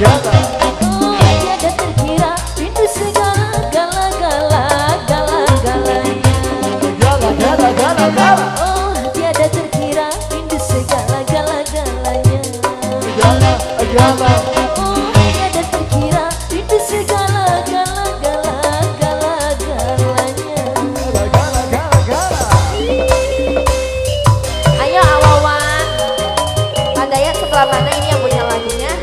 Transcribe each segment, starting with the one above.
Oh tiada terkira rindu segala gala-galanya. Oh tiada terkira rindu segala gala-galanya. Oh tiada terkira rindu segala gala-galanya. Ayo Awawan, Pak Dayat sebelah mana ini yang punya lagunya?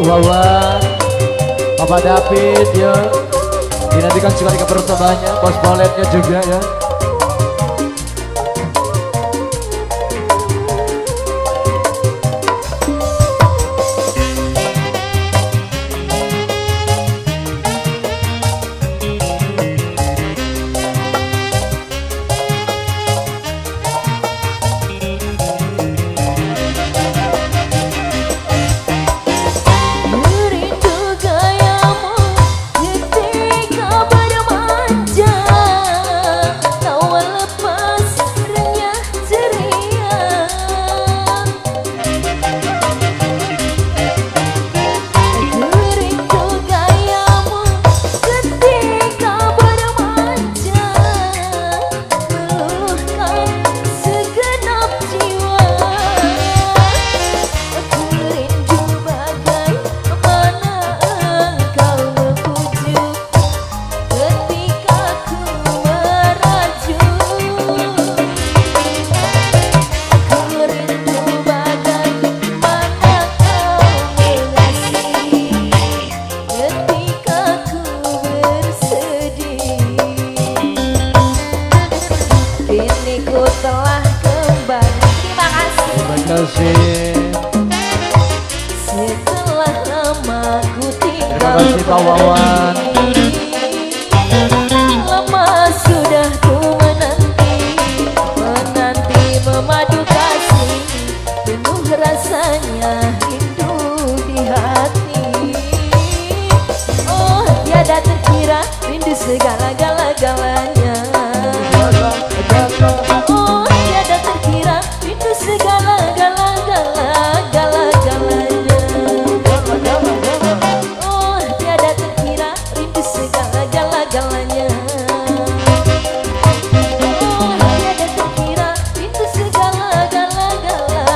Wawan, Bapak David ya. Dinantikan sekali kebersamaan bos baletnya juga ya. Setelah lama ku tinggal Terima kasih Pak Wawan. Lama sudah ku menanti memadu kasih, penuh rasanya rindu di hati. Oh tiada terkira rindu segala gala-galanya. Oh tiada terkira rindu segala gala-galanya. Oh tiada terkira rindu segala gala-galanya. Oh tiada terkira rindu segala gala-galanya.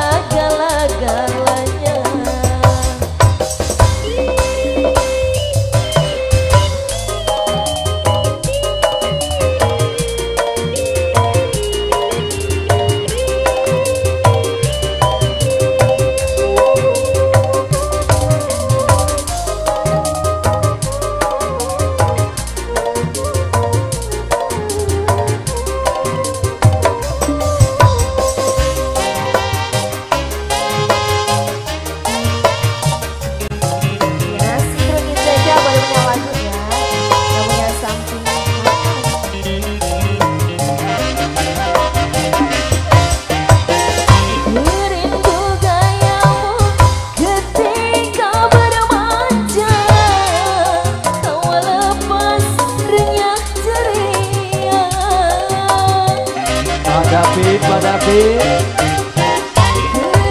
Pak David.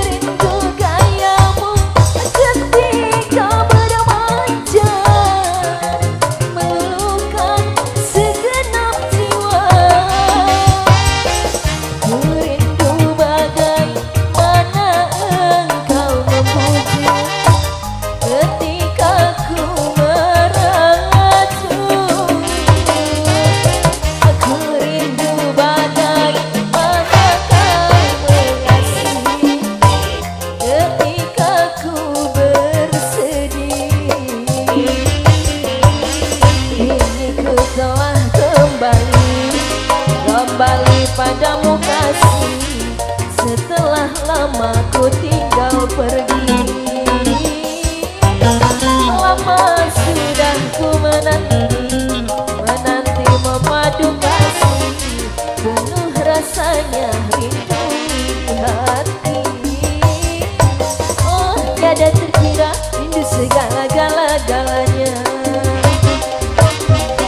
Rindu gayamu ketika bermanja, meluluhkan segenap jiwa. Rindu bagaimana engkau memuji ketika ku meracuni. Aku rindu bagaimana kembali padamu kasih, setelah lama ku tinggal pergi. Lama sudah ku menanti memadu kasih, penuh rasanya rindu di hati. Oh tiada terkira rindu segala gala-galanya.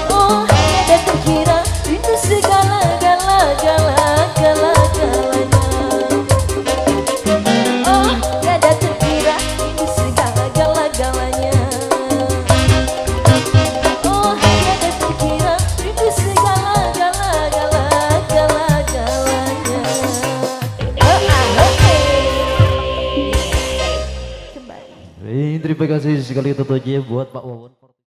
Oh tiada terkira rindu segala gala-galanya. Oh terima kasih sekali tentunya buat Pak Wawon.